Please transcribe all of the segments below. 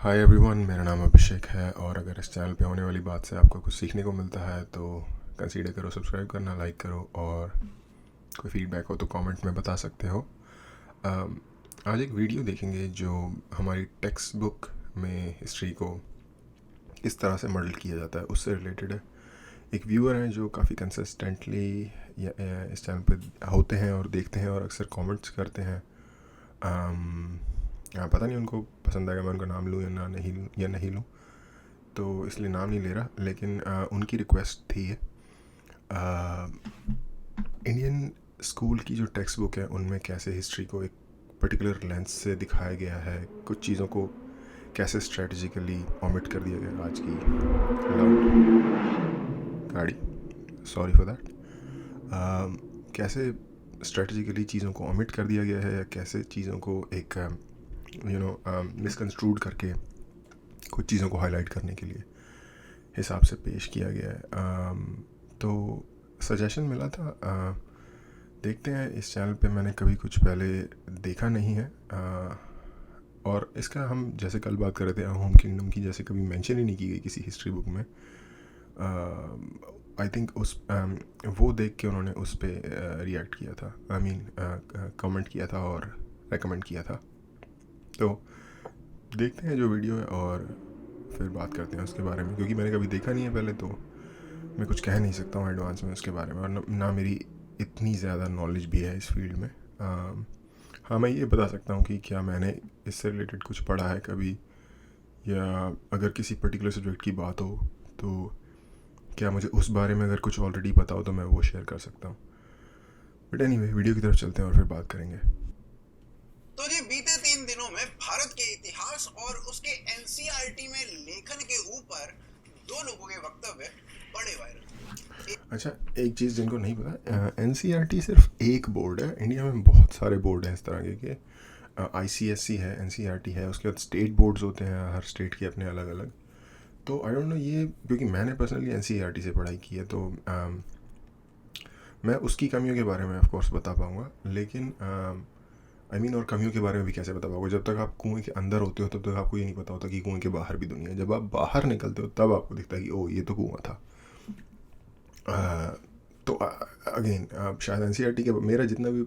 Hi everyone, मेरा नाम अभिषेक है और अगर इस चैनल पे होने वाली बात से आपको कुछ सीखने को मिलता है तो कंसीडर करो सब्सक्राइब करना, लाइक करो और कोई फीडबैक हो तो कमेंट में बता सकते हो। आज एक वीडियो देखेंगे जो हमारी टेक्स्ट बुक में हिस्ट्री को किस तरह से मॉडल किया जाता है उससे रिलेटेड है। एक व्यूअर हैं जो काफ़ी कंसिस्टेंटली इस चैनल पे होते हैं और देखते हैं और अक्सर कमेंट्स करते हैं। पता नहीं उनको पसंद आएगा मैं उनका नाम लूँ या नहीं लूँ, तो इसलिए नाम नहीं ले रहा, लेकिन उनकी रिक्वेस्ट थी। इंडियन स्कूल की जो टेक्स्ट बुक है उनमें कैसे हिस्ट्री को एक पर्टिकुलर लेंस से दिखाया गया है, कुछ चीज़ों को कैसे स्ट्रेटजिकली ओमिट कर दिया गया। आज की गाड़ी, सॉरी फॉर दैट। कैसे स्ट्रेटजिकली चीज़ों को ओमिट कर दिया गया है या कैसे चीज़ों को एक मिसकंस्ट्रूड करके कुछ चीज़ों को हाईलाइट करने के लिए हिसाब से पेश किया गया है। तो सजेशन मिला था, देखते हैं। इस चैनल पे मैंने कभी कुछ पहले देखा नहीं है और इसका हम जैसे कल बात कर रहे थे होम किंगडम की, जैसे कभी मेंशन ही नहीं की गई किसी हिस्ट्री बुक में। आई थिंक उस वो देख के उन्होंने उस पर रिएक्ट किया था, कमेंट किया था और रेकमेंड किया था। तो देखते हैं जो वीडियो है और फिर बात करते हैं उसके बारे में, क्योंकि मैंने कभी देखा नहीं है पहले, तो मैं कुछ कह नहीं सकता हूँ एडवांस में उसके बारे में और ना मेरी इतनी ज़्यादा नॉलेज भी है इस फील्ड में। हाँ, मैं ये बता सकता हूँ कि क्या मैंने इससे रिलेटेड कुछ पढ़ा है कभी, या अगर किसी पर्टिकुलर सब्जेक्ट की बात हो तो क्या मुझे उस बारे में अगर कुछ ऑलरेडी पता हो तो मैं वो शेयर कर सकता हूँ। बट एनीवे, वीडियो की तरफ चलते हैं और फिर बात करेंगे। तो जी बीते 3 दिनों में भारत के इतिहास और उसके एनसीईआरटी में लेखन के ऊपर 2 लोगों के वक्तव्य बड़े वायरल। अच्छा, एक चीज़ जिनको नहीं पता, एनसीईआरटी सिर्फ एक बोर्ड है। इंडिया में बहुत सारे बोर्ड हैं इस तरह के आईसीएसई है, एनसीईआरटी है, उसके बाद स्टेट बोर्ड्स होते हैं, हर स्टेट के अपने अलग अलग। तो आई डोंट नो ये, क्योंकि मैंने पर्सनली एनसीईआरटी से पढ़ाई की है तो मैं उसकी कमियों के बारे में ऑफ कोर्स बता पाऊँगा, लेकिन और कमियों के बारे में भी कैसे बता पाओगे जब तक आप कुएं के अंदर होते हो, तब तक आपको ये नहीं पता होता कि कुएं के बाहर भी दुनिया है। जब आप बाहर निकलते हो तब आपको दिखता है कि ओ, ये तो कुआं था। तो अगेन शायद एनसीईआरटी के, मेरा जितना भी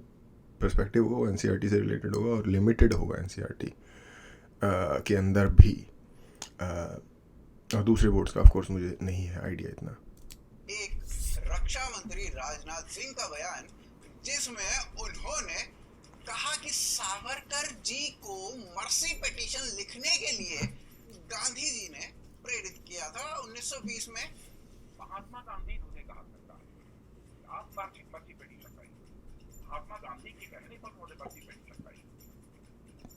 पर्सपेक्टिव होगा वो एनसीईआरटी से रिलेटेड होगा और लिमिटेड होगा एनसीईआरटी के अंदर भी। और दूसरे बोर्ड्स का ऑफ कोर्स मुझे नहीं है आइडिया इतना। एक रक्षा मंत्री राजनाथ सिंह का बयान जिसमें उन्होंने कहा कि सावरकर जी को मर्सी पिटीशन लिखने के लिए गांधी जी ने प्रेरित किया था 1920 में। महात्मा गांधी ने कहा था आप मर्सी पिटीशन लाइए। महात्मा गांधी के कहने पर उन्होंने मर्सी पिटीशन लाई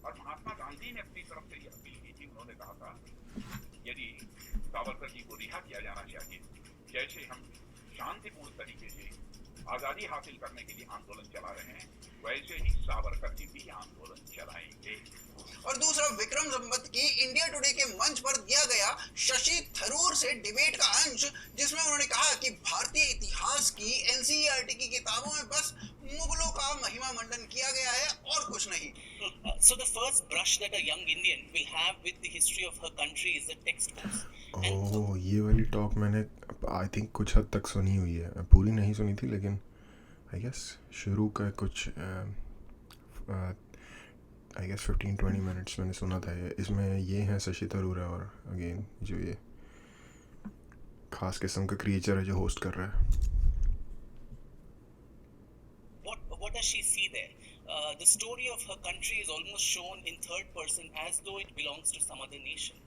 और महात्मा गांधी ने अपनी तरफ से यह अपील की थी। उन्होंने कहा था यदि सावरकर जी को रिहा किया जाना चाहिए, जैसे हम शांतिपूर्ण तरीके से आजादी हासिल करने के लिए आंदोलन चला रहे हैं, वैसे ही सावरकर जी भी आंदोलन चलाएंगे। और दूसरा, विक्रम संवत की इंडिया टुडे के मंच पर दिया गया शशि थरूर से डिबेट का अंश, जिसमें उन्होंने कहा कि भारतीय इतिहास की एनसीईआरटी की किताबों में बस मुगलों का महिमा मंडन किया गया है और कुछ नहीं। So the first brush that a young Indian will have with the history of her country is the textbooks. ओह, ये वाली टॉक मैंने आई थिंक कुछ हद तक सुनी हुई है, पूरी नहीं सुनी थी, लेकिन आई गेस शुरू का कुछ आई गेस 15-20 मिनट्स मैंने सुना था। इसमें ये हैं शशि थरूर है और अगेन जो ये खास किस्म का क्रिएचर है जो होस्ट कर रहा है। What does she see there? The story of her country is almost shown in third person as though it belongs to some other nation.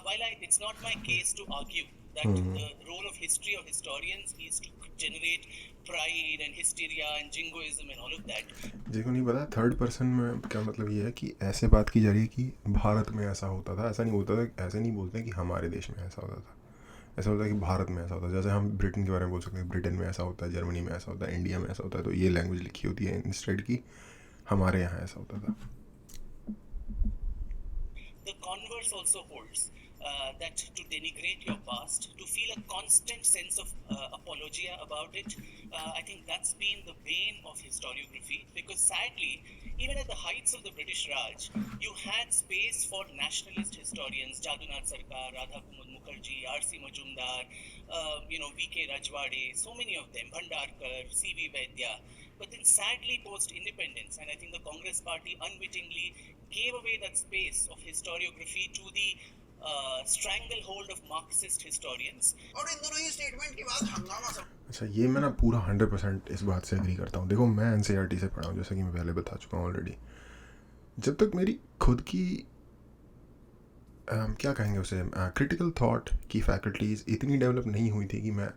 While it's not my case to argue that the role of history or historians is to generate pride and hysteria and jingoism and all of that. देखो, नहीं पता third person में क्या मतलब ये है कि ऐसे बात की जा रही है कि भारत में ऐसा होता था, ऐसा नहीं होता था, ऐसे नहीं बोलते कि हमारे देश में ऐसा होता था, ऐसा होता है कि भारत में ऐसा होता है। जैसे हम ब्रिटेन के बारे में बोल सकते हैं, ब्रिटेन में ऐसा होता है, जर्मनी में ऐसा होता है, इंडिया में ऐसा होता है, तो ये लैंग्वेज लिखी होती है इंस्टेड की हमारे यहाँ ऐसा होता था। The converse also holds. that to denigrate your past, to feel a constant sense of apologia about it. I think that's been the bane of historiography, because sadly, even at the heights of the British Raj, you had space for nationalist historians, Jadunath Sarkar, Radha Kumud Mukherjee, R.C. Majumdar, V.K. Rajwade, so many of them, Bhandarkar, C.V. Vaidya. But then sadly, post-independence, and I think the Congress party unwittingly gave away that space of historiography to the stranglehold of Marxist historians. और इन दोनों ही statement के बाद हंगामा सब अच्छा, ये मैं ना पूरा 100% इस बात से एग्री करता हूँ। देखो, मैं NCERT से पढ़ा हूँ, जैसा कि मैं पहले बता चुका हूँ ऑलरेडी। जब तक मेरी खुद की क्या कहेंगे उसे, क्रिटिकल थॉट की फैकल्टीज़ इतनी डेवलप नहीं हुई थी कि मैं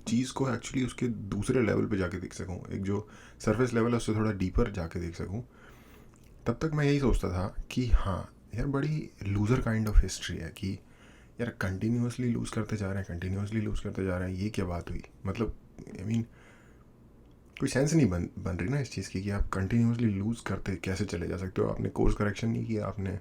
चीज़ को एक्चुअली उसके दूसरे लेवल पे जाके देख सकूँ, एक जो सरफेस लेवल है उससे थोड़ा डीपर जाके देख सकूँ, तब तक मैं यही सोचता था कि हाँ यार, बड़ी लूज़र काइंड ऑफ हिस्ट्री है कि यार कंटिन्यूसली लूज़ करते जा रहे हैं, ये क्या बात हुई। मतलब आई मीन कोई सेंस नहीं बन रही ना इस चीज़ की कि आप कंटिन्यूसली लूज़ करते कैसे चले जा सकते हो। आपने कोर्स करेक्शन नहीं किया, आपने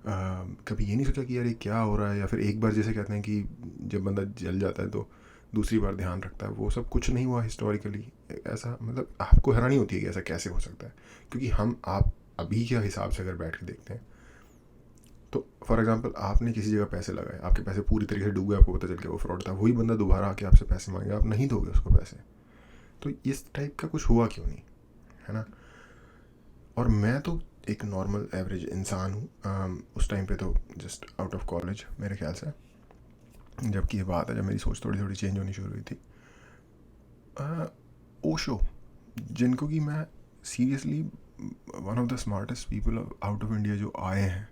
कभी ये नहीं सोचा कि यार ये क्या हो रहा है, या फिर एक बार जैसे कहते हैं कि जब बंदा जल जाता है तो दूसरी बार ध्यान रखता है, वो सब कुछ नहीं हुआ हिस्टोरिकली। ऐसा मतलब आपको हैरानी होती है कि ऐसा कैसे हो सकता है, क्योंकि आप अभी के हिसाब से अगर बैठ के देखते हैं तो फॉर एग्जांपल आपने किसी जगह पैसे लगाए, आपके पैसे पूरी तरीके से डूब गए, आपको पता चल गया वो फ्रॉड था, वही बंदा दोबारा आके आपसे पैसे मांगे, आप नहीं दोगे उसको पैसे। तो इस टाइप का कुछ हुआ क्यों नहीं, है ना। और मैं तो एक नॉर्मल एवरेज इंसान हूँ उस टाइम पे, तो जस्ट आउट ऑफ कॉलेज मेरे ख्याल से, जबकि ये बात है जब मेरी सोच थोड़ी थोड़ी चेंज होनी शुरू हुई थी। ओशो, जिनको कि मैं seriously one of the smartest people out of India जो आए हैं,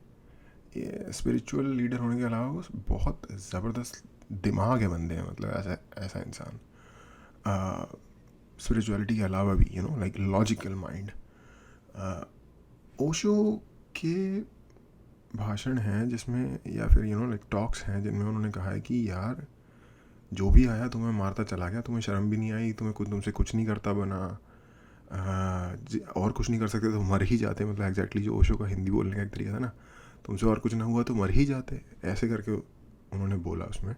स्पिरिचुअल लीडर होने के अलावा वो बहुत ज़बरदस्त दिमाग है बंदे हैं, मतलब ऐसा इंसान स्पिरिचुअलिटी के अलावा भी लाइक लॉजिकल माइंड। ओशो के भाषण हैं जिसमें, या फिर लाइक टॉक्स हैं जिनमें उन्होंने कहा है कि यार जो भी आया तुम्हें मारता चला गया, तुम्हें शर्म भी नहीं आई, तुमसे कुछ नहीं करता बना, और कुछ नहीं कर सकते तो मर ही जाते। मतलब एग्जैक्टली जो ओशो का हिंदी बोलने का एक तरीका था ना, तुमसे और कुछ ना हुआ तो मर ही जाते, ऐसे करके उन्होंने बोला उसमें।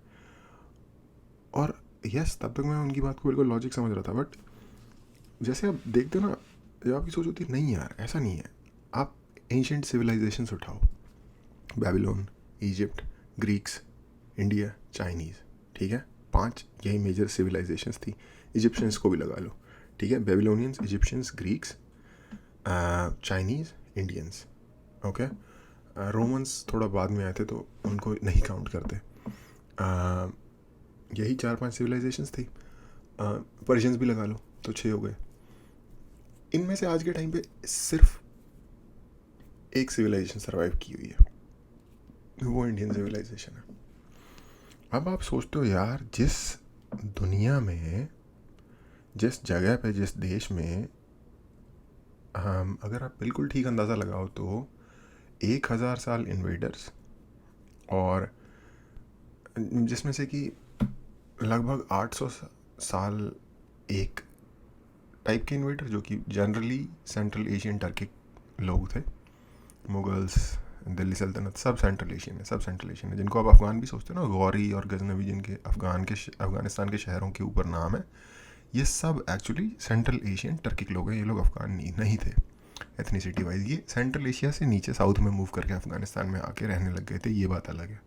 और यस, तब तक मैं उनकी बात को बिल्कुल लॉजिक समझ रहा था, बट जैसे आप देखते हो ना, जब आपकी सोच होती है नहीं यार ऐसा नहीं है, आप एंशिएंट सिविलाइजेशंस उठाओ, Babylon, Egypt, Greeks, India, Chinese, ठीक है, 5 यही मेजर सिविलाइजेशंस थी। इजिप्शियंस को भी लगा लो, ठीक है, Babylonians, Egyptians, Greeks, Chinese, Indians, okay. Romans थोड़ा बाद में आए थे तो उनको नहीं काउंट करते। यही 4-5 सिविलाइजेशंस थी। पर्शियंस भी लगा लो तो 6 हो गए। इनमें से आज के टाइम पे सिर्फ एक सिविलाइजेशन सर्वाइव की हुई है, वो इंडियन सिविलाइजेशन है। अब आप सोचते हो यार, जिस दुनिया में, जिस जगह पे, जिस देश में अगर आप बिल्कुल ठीक अंदाज़ा लगाओ तो 1000 साल इन्वेडर्स, और जिसमें से कि लगभग 800 साल एक टाइप के इन्वेडर, जो कि जनरली सेंट्रल एशियन टर्किक लोग थे। मुगल्स, दिल्ली सल्तनत, सब सेंट्रल एशियन है, जिनको आप अफ़गान भी सोचते हो ना, गौरी और गजनवी, जिनके अफ़गानिस्तान के शहरों के ऊपर नाम है, ये सब एक्चुअली सेंट्रल एशियन टर्किक लोग हैं। ये लोग अफ़गान नहीं थे एथनिसिटी वाइज, ये सेंट्रल एशिया से नीचे साउथ में मूव करके अफ़गानिस्तान में आके रहने लग गए थे, ये बात अलग है।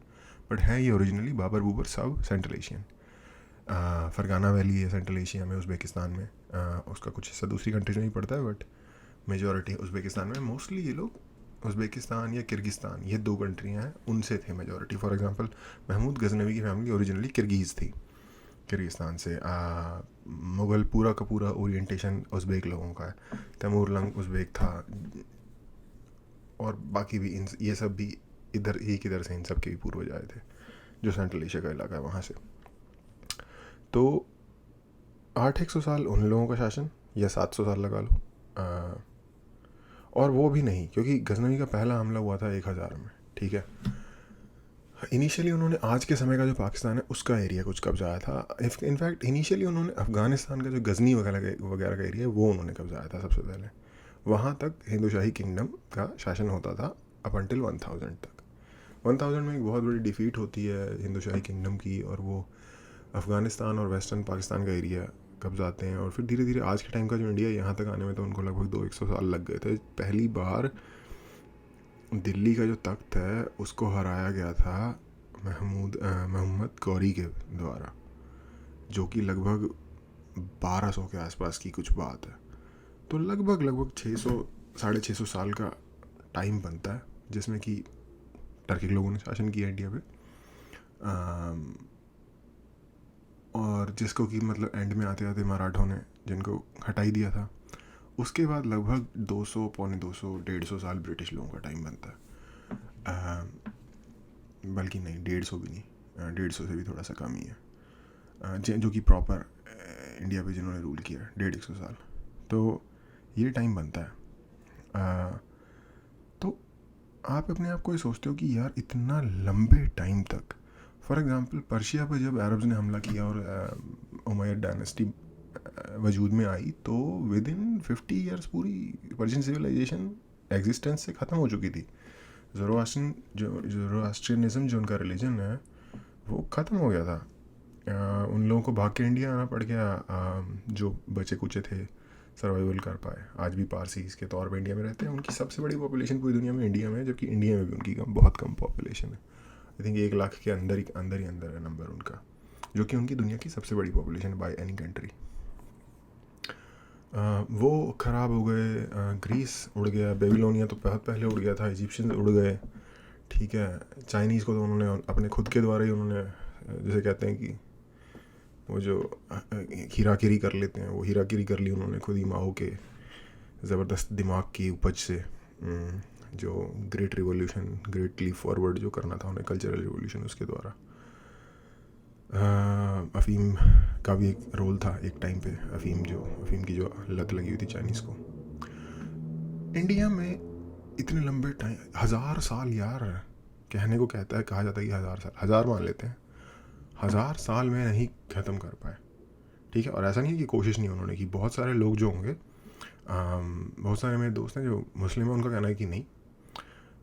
बट है ये ओरिजिनली बाबर बूबर सब सेंट्रल एशियन। फरगाना वैली है सेंट्रल एशिया में, उज़्बेकिस्तान में, उसका कुछ हिस्सा दूसरी कंट्रीज में ही पड़ता है, बट मेजॉरिटी उज़्बेकिस्तान में। मोस्टली ये लोग उज़्बेकिस्तान या किर्गिस्तान, ये 2 कंट्रियाँ हैं, उनसे थे majority. For example Mahmud Ghaznavi की फैमिली ओरिजिनली किर्गीज़ थी, किर्गिस्तान से। मुग़ल पूरा का पूरा ओरिएंटेशन उज़्बेक लोगों का है। तैमूरलंग उज़्बेक था, और बाकी भी ये सब भी इधर से इन सब के भी पूर्वज आए थे, जो सेंट्रल एशिया का इलाका है वहाँ से। तो 800 साल उन लोगों का शासन, या 700 साल लगा लो, और वो भी नहीं, क्योंकि गजनवी का पहला हमला हुआ था 1000 में, ठीक है। इनिशियली उन्होंने आज के समय का जो पाकिस्तान है उसका एरिया कुछ कब्जाया था। इनफैक्ट इनिशियली उन्होंने अफ़गानिस्तान का जो गजनी वगैरह का एरिया है वो उन्होंने कब्जाया था सबसे पहले। वहाँ तक हिंदू शाही किंगडम का शासन होता था अप अंटिल 1000 तक। 1000 में एक बहुत बड़ी डिफ़ीट होती है हिंदुशाही किंगडम की, और वो अफ़गानिस्तान और वेस्टर्न पाकिस्तान का एरिया कब्ज़ाते हैं, और फिर धीरे धीरे आज के टाइम का जो इंडिया यहाँ तक आने में तो उनको लगभग 200 साल लग गए थे। पहली बार दिल्ली का जो तख्त है उसको हराया गया था मोहम्मद गौरी के द्वारा, जो कि लगभग 1200 के आसपास की कुछ बात है। तो लगभग 600-650 साल का टाइम बनता है जिसमें कि टर्किक लोगों ने शासन किया इंडिया पे, और जिसको कि मतलब एंड में आते आते मराठों ने जिनको हटा ही दिया था। उसके बाद लगभग 200, पौने 200, 150 साल ब्रिटिश लोगों का टाइम बनता है, बल्कि नहीं 150 भी नहीं, 150 से भी थोड़ा सा कम ही है, जो कि प्रॉपर इंडिया पे जिन्होंने रूल किया 150 साल। तो ये टाइम बनता है। तो आप अपने आप को ये सोचते हो कि यार इतना लंबे टाइम तक, फॉर एग्ज़ाम्पल पर्शिया पर जब अरब्स ने हमला किया और उमैयद डायनेस्टी वजूद में आई, तो विद इन 50 ईयर्स पूरी पर्शियन सिविलाइजेशन एग्जिस्टेंस से ख़त्म हो चुकी थी। ज़ोरोआस्ट्रियनिज़म जो उनका रिलीजन है वो ख़त्म हो गया था। उन लोगों को भाग के इंडिया आना पड़ गया, जो बचे कुचे थे सर्वाइवल कर पाए। आज भी पारसीज के तौर पे इंडिया में रहते हैं। उनकी सबसे बड़ी पॉपुलेशन पूरी दुनिया में इंडिया में है, जबकि इंडिया में भी उनकी बहुत कम पॉपुलेशन है। आई थिंक 1 लाख के अंदर है नंबर उनका, जो कि उनकी दुनिया की सबसे बड़ी पॉपुलेशन बाय एनी कंट्री। वो ख़राब हो गए, ग्रीस उड़ गया, बेबीलोनिया तो बहुत पहले उड़ गया था, इजिप्शियन उड़ गए, ठीक है। चाइनीज़ को तो उन्होंने अपने खुद के द्वारा ही उन्होंने, जैसे कहते हैं कि वो जो हीराकिरी कर लेते हैं, वो हीराकिरी कर ली उन्होंने खुद ही माओ के ज़बरदस्त दिमाग की उपज से, जो great revolution, great leap forward जो करना था उन्हें, कल्चरल रिवॉल्यूशन, उसके द्वारा। अफ़ीम का भी एक रोल था एक टाइम पे, अफ़ीम की जो लत लगी हुई थी चाइनीज़ को। इंडिया में इतने लंबे टाइम, 1000 साल यार, कहने को कहा जाता है कि 1000 साल, 1000 मान लेते हैं, 1000 साल में नहीं ख़त्म कर पाए, ठीक है। और ऐसा नहीं है कि कोशिश नहीं उन्होंने की। बहुत सारे लोग जो होंगे, बहुत सारे मेरे दोस्त हैं जो मुस्लिम हैं, उनका कहना है कि नहीं,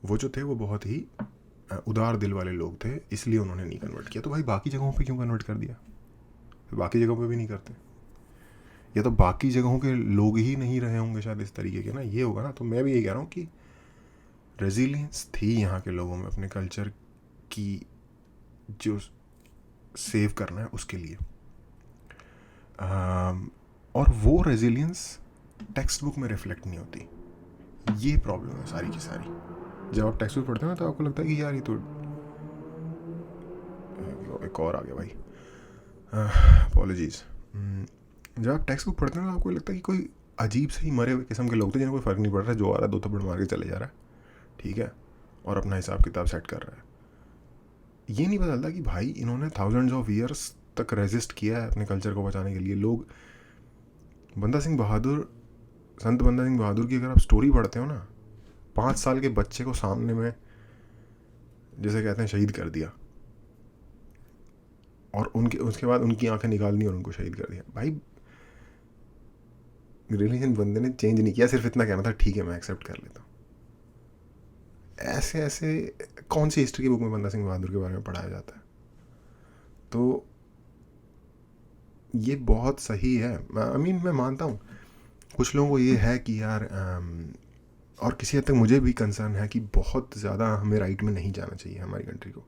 वो जो थे वो बहुत ही उदार दिल वाले लोग थे, इसलिए उन्होंने नहीं कन्वर्ट किया। तो भाई बाकी जगहों पे क्यों कन्वर्ट कर दिया? बाकी जगहों पे भी नहीं करते, या तो बाकी जगहों के लोग ही नहीं रहे होंगे शायद इस तरीके के ना, ये होगा ना। तो मैं भी ये कह रहा हूँ कि रेजिलियंस थी यहाँ के लोगों में अपने कल्चर की जो सेव करना है उसके लिए, और वो रेजिलियंस टेक्स्ट बुक में रिफ्लेक्ट नहीं होती। ये प्रॉब्लम है सारी की सारी। जब आप टेक्स्ट बुक पढ़ते हो ना तो आपको लगता है कि यार ये तो, एक और आ गया भाई, अपॉलॉजीज। जब आप टेक्स्ट बुक पढ़ते हो ना तो आपको लगता है कि कोई अजीब से ही मरे हुए किस्म के लोग थे जिन्हें कोई फ़र्क नहीं पड़ रहा है, जो आ रहा है 2 थप्पड़ मार के चले जा रहा है, ठीक है, और अपना हिसाब किताब सेट कर रहा है। ये नहीं पता चलता कि भाई इन्होंने थाउजेंड्स ऑफ ईयर्स तक रेजिस्ट किया है अपने कल्चर को बचाने के लिए। लोग, संत बंदा सिंह बहादुर की अगर आप स्टोरी पढ़ते हो ना, 5 साल के बच्चे को सामने में, जैसे कहते हैं, शहीद कर दिया, और उसके बाद उनकी आंखें निकाल दी और उनको शहीद कर दिया। भाई रिलीजन बंदे ने चेंज नहीं किया, सिर्फ इतना कहना था ठीक है मैं एक्सेप्ट कर लेता हूँ। ऐसे कौन सी हिस्ट्री की बुक में बंदा सिंह बहादुर के बारे में पढ़ाया जाता है? तो ये बहुत सही है। मैं मानता हूँ कुछ लोगों को ये है कि यार, और किसी हद तक मुझे भी कंसर्न है कि बहुत ज़्यादा हमें राइट में नहीं जाना चाहिए हमारी कंट्री को,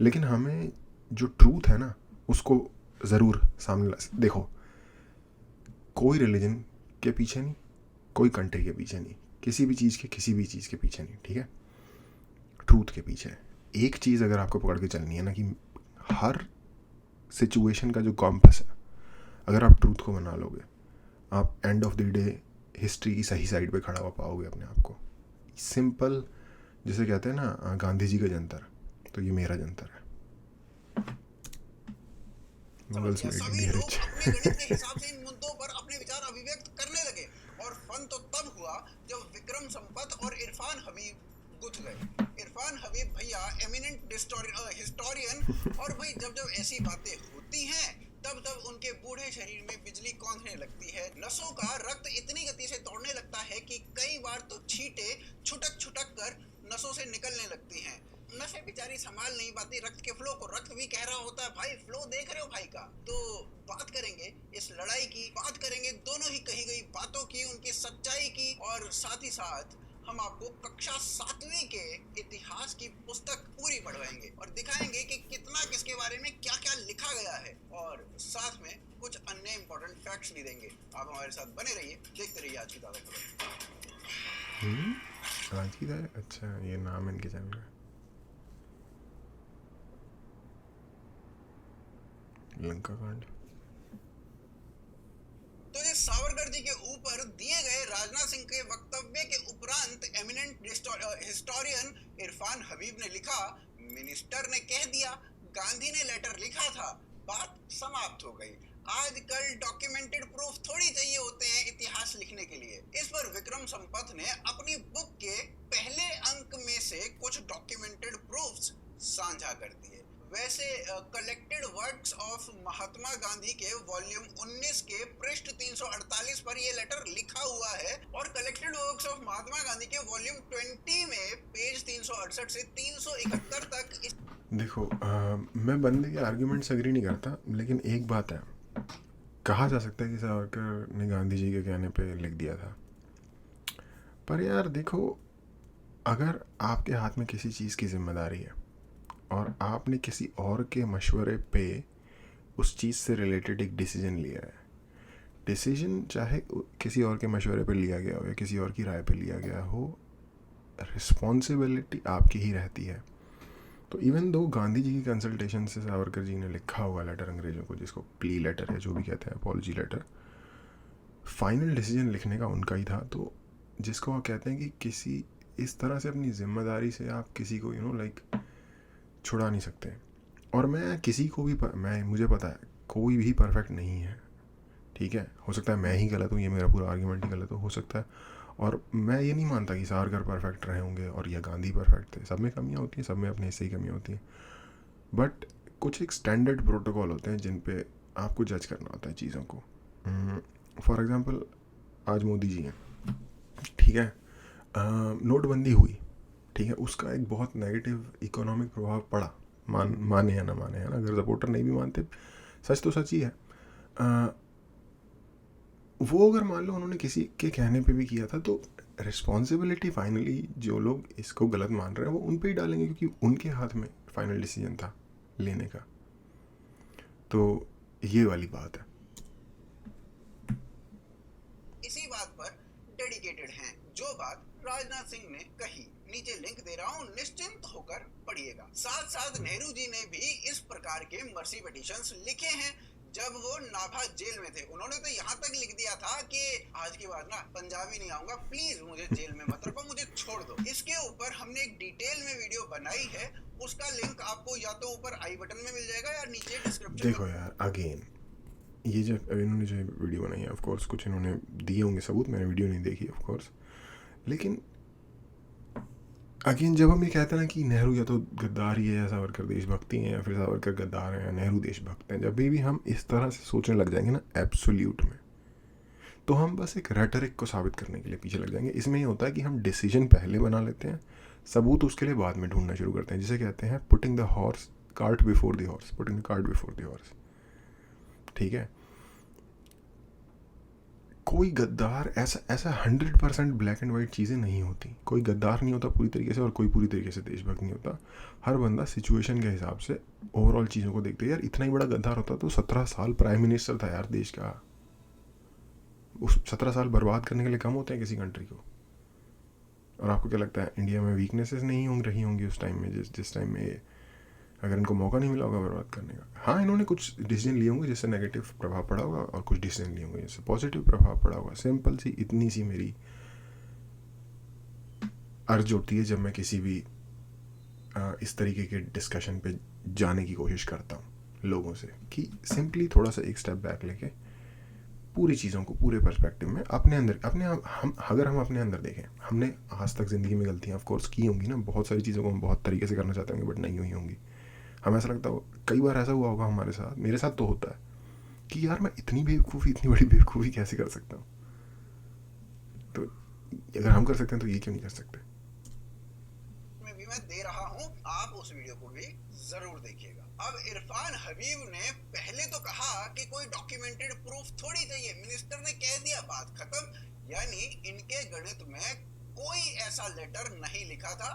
लेकिन हमें जो ट्रूथ है ना उसको ज़रूर सामने देखो। कोई रिलीजन के पीछे नहीं, कोई कंट्री के पीछे नहीं, किसी भी चीज़ के पीछे नहीं, ठीक है, ट्रूथ के पीछे। एक चीज़ अगर आपको पकड़ के चलनी है ना, कि हर सिचुएशन का जो कॉम्पस है, अगर आप ट्रूथ को बना लोगे, आप end of the day history की सही साइड पे खड़ा हो पाओगे अपने आप को। सिंपल, जिसे कहते हैं ना गांधी जी का जंतर, तो ये मेरा जंतर है। सभी लोग अपने गणित के हिसाब से इन मुद्दों पर अपने विचार अभिव्यक्त करने लगे, और फन तो तब हुआ जब विक्रम संपत और इरफान हबीब गुथ गए। इरफान हबीब भैया एमिनेंट हिस्टोरियन, और भाई जब ऐसी बातें होती हैं तब उनके बूढ़े शरीर में बिजली कौंधने लगती है, नसों का रक्त इतनी गति से दौड़ने लगता है कि कई बार तो छींटे छुटक कर नसों से निकलने लगती हैं। नसें बेचारी संभाल नहीं पाती रक्त के फ्लो को। रक्त भी कह रहा होता है भाई, फ्लो देख रहे हो भाई का। तो बात करेंगे इस लड़ाई की, बात करेंगे दोनों ही कही गई बातों की, उनकी सच्चाई की, और साथ ही साथ हम आपको कक्षा 7वीं के इतिहास की पुस्तक पूरी पढ़वाएंगे और दिखाएंगे कि कितना किसके बारे में क्या क्या लिखा गया है, और साथ में कुछ अन्य इंपॉर्टेंट फैक्ट्स भी देंगे। आप हमारे साथ बने रहिए, देखते रहिए आज की ताज़ा खबर। आज की ताज़ा, अच्छा ये नाम इनके चैनल का, लंका कांड। तो ये सावरकर जी के ऊपर दिए गए राजनाथ सिंह के वक्तव्य के उपरांत एमिनेंट हिस्टोरियन इरफान हबीब ने लिखा, मिनिस्टर ने कह दिया, गांधी ने लेटर लिखा था, बात समाप्त हो गई। आजकल डॉक्यूमेंटेड प्रूफ थोड़ी चाहिए होते हैं इतिहास लिखने के लिए। इस पर विक्रम संपत ने अपनी बुक के पहले अंक में से कुछ डॉक्यूमेंटेड प्रूफ्स साझा कर दिए। वैसे collected works of Mahatma Gandhi के वॉल्यूम 19 के पृष्ठ 348 पर ये लेटर लिखा हुआ है, और collected works of Mahatma Gandhi के वॉल्यूम 20 में पेज 368 से 371 तक देखो मैं बंदे के आर्ग्यूमेंट्स एग्री नहीं करता, लेकिन एक बात है, कहा जा सकता है कि सावरकर ने गांधी जी के कहने पे लिख दिया था। पर यार देखो, अगर आपके हाथ में किसी चीज़ की जिम्मेदारी है और आपने किसी और के मशवरे पे उस चीज़ से रिलेटेड एक डिसीजन लिया है, डिसीजन चाहे किसी और के मशवरे पे लिया गया हो या किसी और की राय पे लिया गया हो, रिस्पॉन्सिबिलिटी आपकी ही रहती है। तो इवन दो गांधी जी की कंसल्टेशन से सावरकर जी ने लिखा हुआ लेटर अंग्रेज़ों को, जिसको प्ली लेटर है जो भी कहते हैं, अपॉलजी लेटर, फाइनल डिसीजन लिखने का उनका ही था। तो जिसको आप कहते हैं कि किसी इस तरह से अपनी जिम्मेदारी से आप किसी को लाइक छुड़ा नहीं सकते। और मैं किसी को भी मुझे पता है कोई भी परफेक्ट नहीं है, ठीक है, हो सकता है मैं ही गलत हूँ, ये मेरा पूरा आर्ग्यूमेंट ही गलत हो सकता है। और मैं ये नहीं मानता कि सावरकर परफेक्ट रहे होंगे और या गांधी परफेक्ट थे, सब में कमियाँ होती हैं, सब में अपने हिस्से ही कमियाँ होती हैं, बट कुछ एक स्टैंडर्ड प्रोटोकॉल होते हैं जिन पे आपको जज करना होता है चीज़ों को। फॉर एग्ज़ाम्पल आज मोदी जी हैं, ठीक है, नोटबंदी हुई, ठीक है, उसका एक बहुत नेगेटिव इकोनॉमिक प्रभाव पड़ा, माने या ना माने, है ना, अगर सपोर्टर नहीं भी मानते, सच तो सच ही है। वो अगर मान लो उन्होंने किसी के कहने पे भी किया था, तो रिस्पॉन्सिबिलिटी फाइनली जो लोग इसको गलत मान रहे हैं वो उन पे ही डालेंगे, क्योंकि उनके हाथ में फाइनल डिसीजन था लेने का। तो ये वाली बात है। इसी बात पर डेडिकेटेड हैं, जो बात राजनाथ सिंह ने कही। नीचे लिंक दे रहा हूँ, निश्चिंत होकर पढ़िएगा। साथ साथ नेहरू जी ने भी इस प्रकार के मर्सी पिटीशंस लिखे हैं जब वो नाभा जेल में थे। उन्होंने तो यहाँ तक लिख दिया था कि आज के बाद ना पंजाबी नहीं आऊंगा, प्लीज मुझे जेल में मत रखो, मुझे छोड़ दो। इसके ऊपर हमने एक डिटेल में वीडियो बनाई है, उसका लिंक आपको या तो ऊपर आई बटन में मिल जाएगा या नीचे डिस्क्रिप्शन। देखो यार, अगेन ये जो इन्होंने जो वीडियो बनाई है, ऑफ कोर्स कुछ इन्होंने दिए होंगे सबूत, मैंने वीडियो नहीं देखी ऑफ कोर्स, लेकिन अगेन जब हम ये कहते हैं ना कि नेहरू या तो गद्दार ही है या सावरकर देशभक्ति हैं, या फिर सावरकर गद्दार हैं या नेहरू देशभक्त हैं, जब भी हम इस तरह से सोचने लग जाएंगे ना एब्सोल्यूट में, तो हम बस एक रेटरिक को साबित करने के लिए पीछे लग जाएंगे। इसमें ये होता है कि हम डिसीजन पहले बना लेते हैं, सबूत उसके लिए बाद में ढूंढना शुरू करते हैं, जिसे कहते हैं putting the horse cart before the horse, putting the cart before the horse, ठीक है। कोई गद्दार ऐसा 100% ब्लैक एंड वाइट चीज़ें नहीं होती, कोई गद्दार नहीं होता पूरी तरीके से और कोई पूरी तरीके से देशभक्त नहीं होता। हर बंदा सिचुएशन के हिसाब से ओवरऑल चीज़ों को देखते हैं। यार इतना ही बड़ा गद्दार होता तो 17 साल प्राइम मिनिस्टर था यार देश का, उस 17 साल बर्बाद करने के लिए कम होते हैं किसी कंट्री को। और आपको क्या लगता है इंडिया में वीकनेसेस नहीं रही होंगी उस टाइम में, जिस टाइम में अगर इनको मौका नहीं मिला होगा बर्बाद करने का? हाँ, इन्होंने कुछ डिसीजन लिए होंगे जिससे नेगेटिव प्रभाव पड़ा होगा और कुछ डिसीजन लिए होंगे जिससे पॉजिटिव प्रभाव पड़ा होगा। सिंपल सी इतनी सी मेरी अर्ज होती है जब मैं किसी भी इस तरीके के डिस्कशन पे जाने की कोशिश करता हूँ लोगों से, कि सिंपली थोड़ा सा एक स्टेप बैक लेके पूरी चीज़ों को पूरे पर्सपेक्टिव में अपने अंदर अगर हम अपने अंदर देखें, हमने आज तक ज़िंदगी में गलतियाँ ऑफ कोर्स की होंगी ना, बहुत सारी चीज़ों को हम बहुत तरीके से करना चाहते होंगे बट नहीं हुई होंगी। हमें ऐसा लगता हो, कई बार ऐसा हुआ होगा हमारे साथ, मेरे साथ तो होता है कि यार मैं इतनी बड़ी बेवकूफ़ी कैसे कर सकता हूँ। तो अगर हम कर सकते हैं तो ये क्यों नहीं कर सकते? मैं दे रहा हूँ, आप वीडियो को भी जरूर देखिएगा। अब इरफान हबीब ने पहले तो कहा कि कोई डॉक्यूमेंटेड प्रूफ थोड़ी चाहिए, मिनिस्टर ने कह दिया, बात खत्म। यानी इनके गणित में कोई ऐसा लेटर नहीं लिखा था।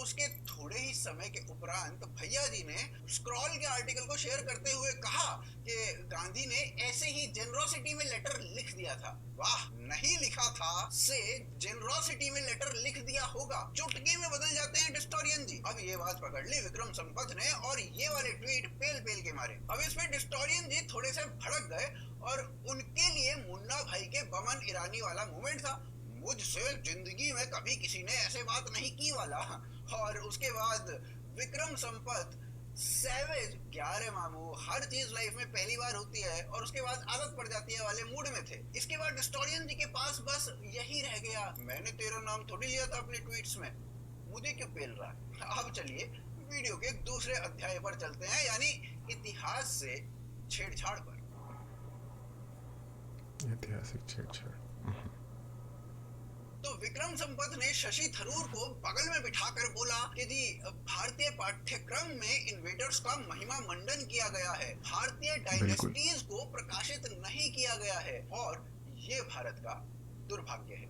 उसके थोड़े ही समय के उपरांत भैया जी ने स्क्रॉल के आर्टिकल को शेयर करते हुए कहा कि गांधी ने ऐसे ही जेनरोसिटी में लेटर लिख दिया था। वाह, नहीं लिखा था से जेनरोसिटी में लेटर लिख दिया होगा, चुटकी में बदल जाते हैं डिस्टोरियन जी। अब ये बात पकड़ ली विक्रम संपत ने और ये वाले ट्वीट पेल पेल के मारे। अब इसमें डिस्टोरियन जी थोड़े से भड़क गए और उनके लिए मुन्ना भाई के बमन ईरानी वाला मूवमेंट था, मुझसे जिंदगी में कभी किसी ने ऐसे बात नहीं की वाला। और उसके बाद विक्रम संपत सैवेज, क्या रे मामू, हर चीज लाइफ में पहली बार होती है और उसके बाद आदत पड़ जाती है वाले मूड में थे। इसके बाद डिस्टोरियन जी के पास बस यही रह गया, मैंने तेरा नाम थोड़ी लिया था अपने ट्वीट्स में, मुझे क्यों पेल रहा है। अब चलिए वीडियो के दूसरे अध्याय पर चलते हैं, यानी इतिहास से छेड़छाड़ पर। ऐतिहासिक छेड़छाड़। तो विक्रम संपत ने शशि थरूर को बगल में बिठाकर बोला कि जी भारतीय पाठ्यक्रम में इन्वेडर्स का महिमा मंडन किया गया है, भारतीय डायनेस्टीज को प्रकाशित नहीं किया गया है और ये भारत का दुर्भाग्य है।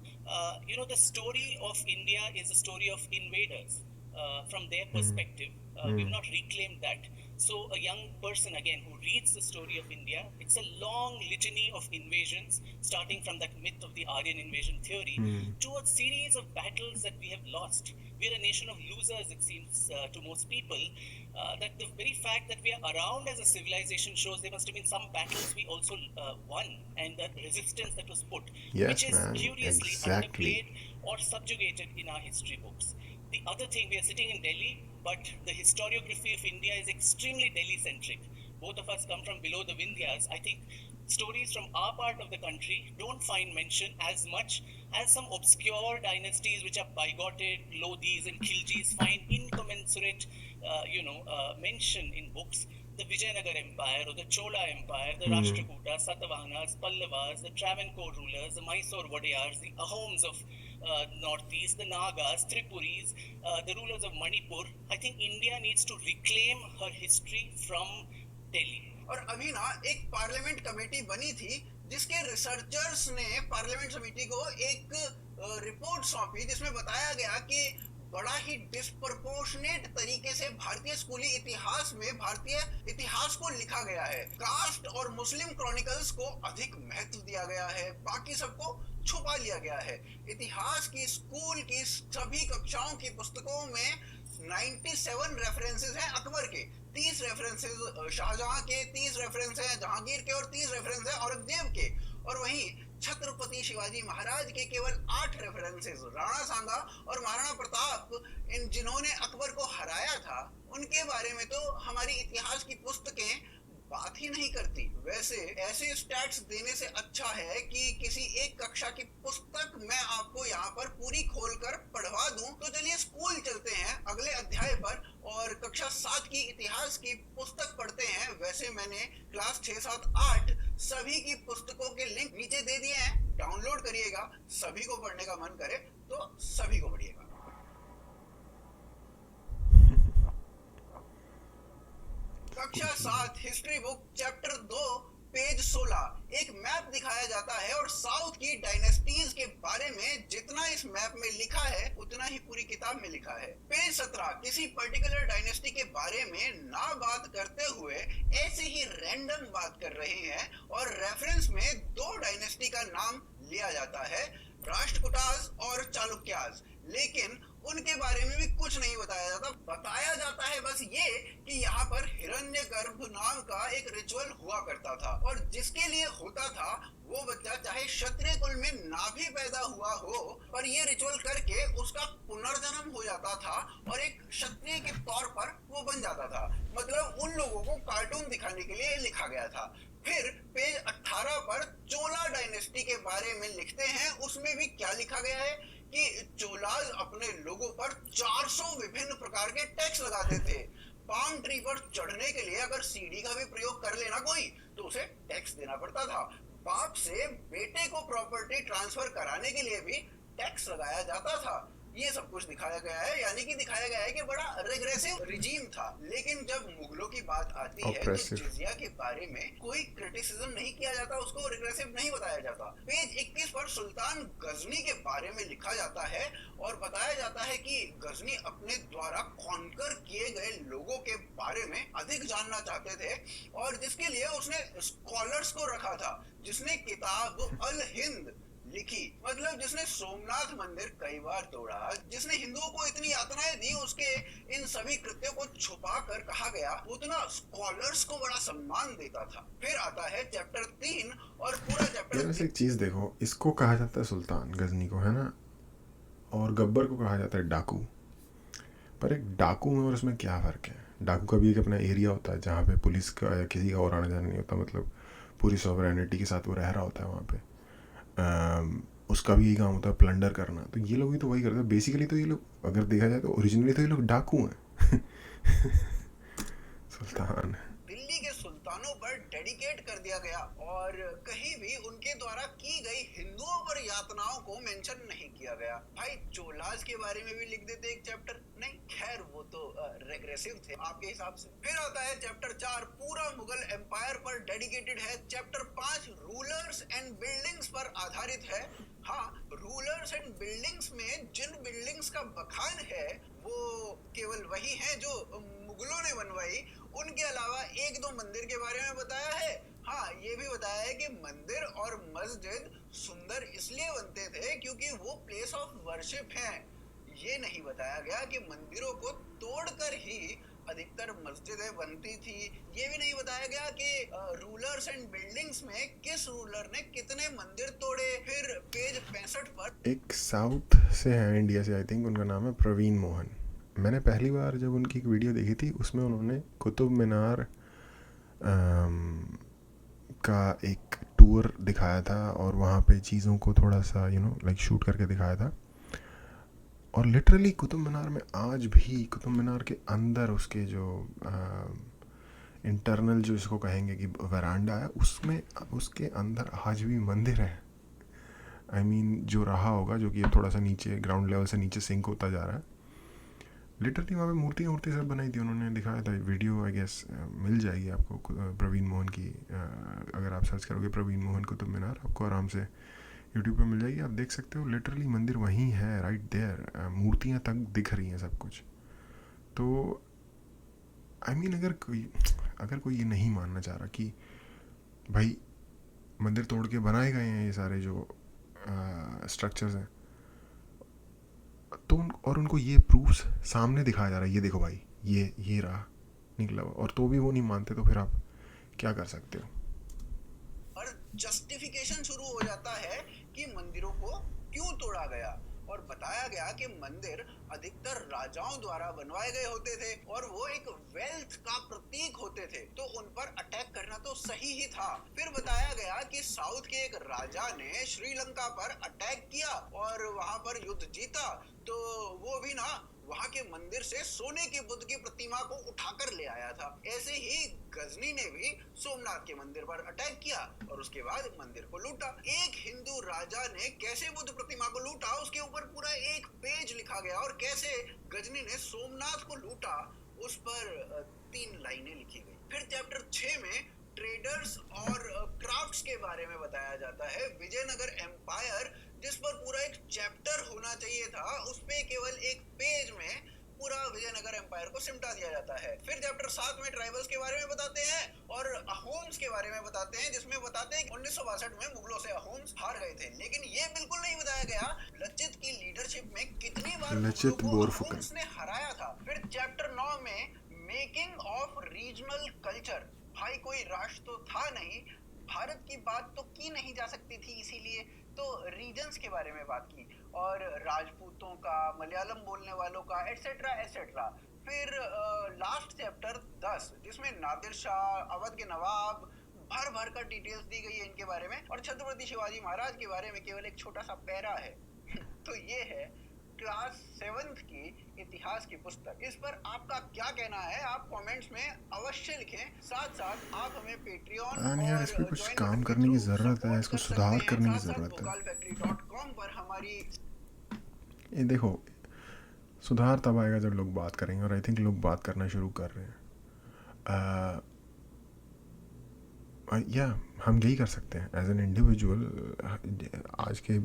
You know, the story of India is a story of invaders. From their perspective, we've not reclaimed that. So a young person again who reads the story of India, it's a long litany of invasions, starting from that myth of the Aryan invasion theory to a series of battles that we have lost. We're a nation of losers, it seems to most people. That the very fact that we are around as a civilization shows there must have been some battles we also won, and the resistance that was put, Yes, which is man, curiously exactly. underplayed or subjugated in our history books. The other thing, we are sitting in Delhi, but the historiography of India is extremely Delhi-centric. Both of us come from below the Vindhyas. I think stories from our part of the country don't find mention as much as some obscure dynasties which are bigoted, Lodhis and Khiljis find incommensurate, mention in books. The Vijayanagar Empire or the Chola Empire, the Rashtrakutas, Satavahanas, Pallavas, the Travancore rulers, the Mysore Wadeyars, the Ahoms of Northeast, the Nagas, Tripuris, the rulers of Manipur. I think India needs to reclaim her history from Delhi. और अभी ना एक parliament committee बनी थी जिसके researchers ने parliament समिति को एक रिपोर्ट सौंपी जिसमें बताया गया कि बड़ा ही डिस्प्रपोर्शनेट तरीके से भारतीय स्कूली इतिहास में भारतीय इतिहास को लिखा गया है। कास्ट और मुस्लिम क्रॉनिकल्स को अधिक महत्व दिया गया है, बाकी सबको छुपा लिया गया है। इतिहास की स्कूल की सभी कक्षाओं की पुस्तकों में 97 रेफरेंसेस हैं अकबर के, 30 रेफरेंसेस शाहजहां के, 30 रेफरेंस हैं जहांगीर के और 30 रेफरेंस हैं औरंगजेब के। और वहीं छत्रपति शिवाजी महाराज के केवल 8 रेफरेंसेस, राणा सांगा और महाराणा प्रताप, इन जिन्होंने अकबर को हराया था, उनके बारे में तो हमारी इतिहास की पुस्तकें बात ही नहीं करती। वैसे ऐसे स्टैट्स देने से अच्छा है कि किसी एक कक्षा की पुस्तक मैं आपको यहाँ पर पूरी खोलकर पढ़वा दूं। तो चलिए स्कूल चलते हैं अगले अध्याय पर और कक्षा 7 की इतिहास की पुस्तक पढ़ते हैं। वैसे मैंने क्लास 6, 7, 8 सभी की पुस्तकों के लिंक नीचे दे दिए हैं, डाउनलोड करिएगा। सभी को पढ़ने का मन करे तो सभी को पढ़िएगा। कक्षा 7 हिस्ट्री बुक चैप्टर 2 पेज 16 एक मैप दिखाया जाता है और साउथ की डायनेस्टीज के बारे में जितना इस मैप में लिखा है उतना ही पूरी किताब में लिखा है। पेज 17 किसी पर्टिकुलर डायनेस्टी के बारे में ना बात करते हुए ऐसे ही रैंडम बात कर रहे हैं और रेफरेंस में 2 डायनेस्टी का नाम लिया जाता है, राष्ट्रकूटास और चालुक्यास, लेकिन उनके बारे में भी कुछ नहीं बताया जाता। बताया जाता है बस ये कि यहाँ पर हिरण्यगर्भ नाम का एक रिचुअल हुआ करता था और जिसके लिए होता था वो बच्चा चाहे क्षत्रिय कुल में ना भी पैदा हुआ हो, पर ये रिचुअल करके उसका पुनर्जन्म हो जाता था और एक क्षत्रिय के तौर पर वो बन जाता था। मतलब उन लोगों को कार्टून दिखाने के लिए लिखा गया था। फिर पेज 18 पर चोला डायनेस्टी के बारे में लिखते हैं, उसमें भी क्या लिखा गया है कि चोलाज अपने लोगों पर 400 विभिन्न प्रकार के टैक्स लगाते थे। पाम ट्री पर चढ़ने के लिए अगर सीढ़ी का भी प्रयोग कर लेना कोई तो उसे टैक्स देना पड़ता था। बाप से बेटे को प्रॉपर्टी ट्रांसफर कराने के लिए भी टैक्स लगाया जाता था। ये सब कुछ दिखाया गया है, यानी कि दिखाया गया है कि बड़ा रिग्रेसिव रिजीम था। लेकिन जब मुगलों की बात आती है तो Oppressive. जिजिया के बारे में कोई क्रिटिसिज्म नहीं किया जाता, उसको रिग्रेसिव नहीं बताया जाता। पेज 21 पर सुल्तान गजनी के बारे में लिखा जाता है और बताया जाता है कि गजनी अपने द्वारा कॉन्कर किए गए लोगों के बारे में अधिक जानना चाहते थे और जिसके लिए उसने स्कॉलर्स को रखा था, जिसने किताब अल हिंद लिखी, मतलब जिसने सोमनाथ मंदिर कई बार तोड़ा, जिसने हिंदुओं को इतनी यातनाएं दी, उसके इन सभी कृत्यों को छुपा कर कहा गया, उतना स्कॉलर्स को बड़ा सम्मान देता था। फिर आता है चैप्टर 3 और पूरा यार चैप्टर वैसे एक चीज़ देखो, इसको कहा जाता है सुल्तान गजनी को, है ना, और गब्बर को कहा जाता है डाकू। पर एक डाकू में और उसमें क्या फ़र्क है? डाकू का भी एक अपना एरिया होता है जहाँ पे पुलिस का या किसी का और आना जाना नहीं होता, मतलब पूरी सॉवरेनिटी के साथ वो रह रहा होता है वहाँ पे। उसका भी यही काम होता है, प्लंडर करना। तो ये लोग भी तो वही करते हैं बेसिकली। तो ये लोग अगर देखा जाए तो ओरिजिनली तो ये लोग डाकू हैं। सुल्तान दिल्ली के सुल्तानों पर डेडिकेट कर दिया गया और कहीं भी उनके द्वारा की गई हिंदुओं पर यातनाओं को मेंशन नहीं किया गया। भाई चोलास के बारे में भी लिख देते एक चैप्टर, नहीं खैर वो तो रेग्रेसिव थे आपके हिसाब से। फिर आता है चैप्टर 4, पूरा मुगल एम्पायर पर डेडिकेटेड है। चैप्टर 5 रूलर्स एंड बिल्डिंग्स पर आधारित है। हाँ, रूलर्स एंड बिल्डिंग्स में जिन बिल्डिंग्स का बखान है वो केवल वही है जो मुगलों ने बनवाई, उनके अलावा एक दो मंदिर के बारे में बताया है। हाँ, ये भी बताया है कि मंदिर और मस्जिद सुंदर इसलिए बनते थे क्योंकि वो प्लेस ऑफ वर्शिप हैं। ये नहीं बताया गया कि मंदिरों को तोड़कर ही अधिकतर मस्जिदें बनती थी। ये भी नहीं बताया गया कि रूलर्स एंड बिल्डिंग्स में किस रूलर ने कितने मंदिर तोड़े। फिर पेज 65 पर एक साउथ से है, इंडिया से, आई थिंक उनका नाम है प्रवीण मोहन। मैंने पहली बार जब उनकी एक वीडियो देखी थी, उसमें उन्होंने कुतुब मीनार का एक टूर दिखाया था और वहाँ पे चीज़ों को थोड़ा सा लाइक शूट करके दिखाया था। और लिटरली कुतुब मीनार में आज भी, कुतुब मीनार के अंदर उसके जो इंटरनल जो इसको कहेंगे कि वरांडा है, उसमें उसके अंदर आज भी मंदिर है। आई मीन जो रहा होगा, जो कि थोड़ा सा नीचे ग्राउंड लेवल से नीचे सिंक होता जा रहा है। लिटरली वहाँ पे मूर्ति सब बनाई थी उन्होंने, दिखाया था। वीडियो आई गेस मिल जाएगी आपको प्रवीण मोहन की। अगर आप सर्च करोगे प्रवीण मोहन कुतुब मीनार, आपको आराम से यूट्यूब पे मिल जाएगी, आप देख सकते हो। लिटरली मंदिर वहीं है, राइट देयर। मूर्तियाँ तक दिख रही हैं, सब कुछ। तो आई मीन अगर कोई ये नहीं मानना चाह रहा कि भाई मंदिर तोड़ के बनाए गए हैं ये सारे जो स्ट्रक्चर्स हैं, तो और उनको ये प्रूफ्स सामने दिखाया जा रहा है, ये देखो भाई, ये रहा निकला हुआ, और तो भी वो नहीं मानते, तो फिर आप क्या कर सकते हो? और जस्टिफिकेशन शुरू हो जाता है कि मंदिरों को क्यों तोड़ा गया और बताया गया कि मंदिर अधिकतर राजाओं द्वारा बनवाए गए होते थे और वो एक वेल्थ का प्रतीक होते थे, तो उन पर अटैक करना तो सही ही था। फिर बताया गया कि साउथ के एक राजा ने श्रीलंका पर अटैक किया और वहां पर युद्ध जीता, तो वो भी ना वहां के मंदिर से सोने की बुद्ध की प्रतिमा को उठाकर ले आया था। ऐसे ही गजनी ने भी सोमनाथ के मंदिर पर अटैक किया और उसके बाद मंदिर को लूटा। एक हिंदू राजा ने कैसे बुद्ध प्रतिमा को लूटा, उसके ऊपर पूरा एक पेज लिखा गया, और कैसे गजनी ने सोमनाथ को लूटा, उस पर 3 लाइनें लिखी गई। फिर चैप्टर 6 में ट्रेडर्स और क्राफ्ट्स के बारे में बताया जाता है। विजयनगर एम्पायर, जिस पर पूरा एक चैप्टर होना चाहिए था, उस पे केवल एक पेज में पूरा विजयनगर एम्पायर को सिमटा दिया जाता है। फिर चैप्टर 7 में ट्राइबल्स के बारे में बताते हैं और अहोम्स के बारे में बताते हैं, जिसमें बताते हैं कि 1962 में मुगलों से अहोम्स हार गए थे। लेकिन ये बिल्कुल नहीं बताया गया लचित की लीडरशिप में कितनी बार लचित मुगलों को बोरफुकन अहोम्स ने हराया था। फिर चैप्टर 9 में मेकिंग ऑफ रीजनल कल्चर, भाई कोई राष्ट्र तो था नहीं, भारत की बात तो की नहीं जा सकती थी, इसीलिए तो रीजन्स के बारे में बात की, और राजपूतों का, मलयालम बोलने वालों का, एटसेट्रा एटसेट्रा। फिर लास्ट चैप्टर 10, जिसमें नादिर शाह, अवध के नवाब, भर भर कर डिटेल्स दी गई है इनके बारे में, और छत्रपति शिवाजी महाराज के बारे में केवल एक छोटा सा पैरा है। तो ये है क्लास 7th की इतिहास की पुस्तक। इस पर आपका क्या कहना है, आप कमेंट्स में अवश्य लिखें। साथ साथ आप हमें पेट्रियन यार इस पे कुछ काम करने की ज़रूरत है, इसको सुधार करने की ज़रूरत है। vokalfactory.com पर हमारी ये देखो, सुधार तब आएगा जब लोग बात करेंगे, और आई थिंक लोग बात करना शुरू कर रहे हैं। या हम यही कर सकते हैं एज एन इंडिविजुअल। आज के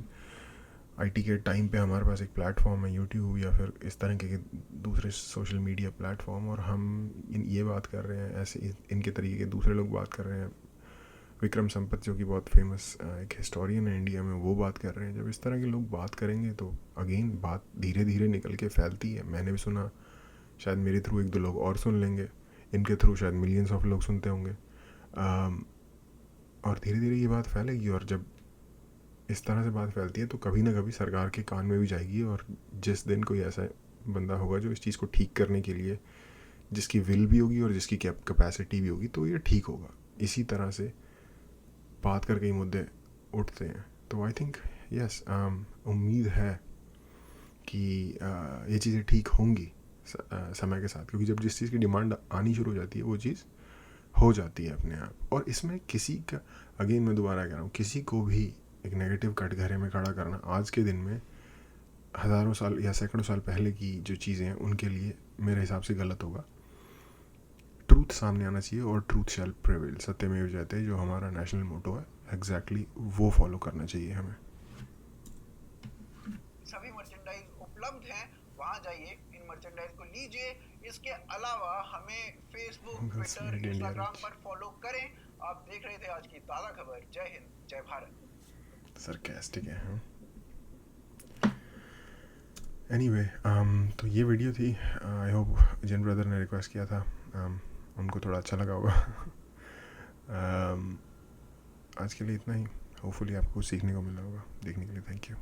आईटी के टाइम पे हमारे पास एक प्लेटफॉर्म है यूट्यूब या फिर इस तरह के दूसरे सोशल मीडिया प्लेटफॉर्म, और हम ये बात कर रहे हैं, ऐसे इनके तरीके के दूसरे लोग बात कर रहे हैं। विक्रम संपत जो कि बहुत फेमस एक हिस्टोरियन है इंडिया में, वो बात कर रहे हैं। जब इस तरह के लोग बात करेंगे तो अगेन बात धीरे धीरे निकल के फैलती है। मैंने भी सुना, शायद मेरे थ्रू एक दो लोग और सुन लेंगे, इनके थ्रू शायद मिलियंस ऑफ लोग सुनते होंगे, और धीरे धीरे ये बात फैलेगी। और जब इस तरह से बात फैलती है तो कभी ना कभी सरकार के कान में भी जाएगी, और जिस दिन कोई ऐसा बंदा होगा जो इस चीज़ को ठीक करने के लिए, जिसकी विल भी होगी और जिसकी कैपेसिटी भी होगी, तो ये ठीक होगा। इसी तरह से बात करके ही मुद्दे उठते हैं। तो आई थिंक यस, उम्मीद है कि ये चीज़ें ठीक होंगी समय के साथ, क्योंकि जब जिस चीज़ की डिमांड आनी शुरू हो जाती है वो चीज़ हो जाती है अपने आप। और इसमें किसी का, अगेन मैं दोबारा कह रहा हूँ, किसी को भी एक नेगेटिव कटघरे में खड़ा करना आज के दिन में हज़ारों साल या सैकड़ों साल पहले की जो चीज़ें हैं उनके लिए मेरे हिसाब से गलत होगा। ट्रूथ सामने आना चाहिए, और ट्रूथ शैल प्रिवेल, सत्यमेव जयते, जो हमारा नेशनल मोटो है, एग्जैक्टली वो फॉलो करना चाहिए हमें। सभी मर्चेंडाइज उपलब्ध हैं, वहां जाइए, इन मर्चेंडाइज को लीजिए। इसके अलावा हमें फेसबुक, ट्विटर, इंस्टाग्राम पर फॉलो करें। आप देख रहे थे आज की ताज़ा खबर। जय हिंद, जय भारत। सरकास्टिक है हाँ। एनीवे, तो ये वीडियो थी। आई होप जिन ब्रदर ने रिक्वेस्ट किया था उनको थोड़ा अच्छा लगा होगा। आज के लिए इतना ही। होपफुली आपको सीखने को मिला होगा। देखने के लिए थैंक यू।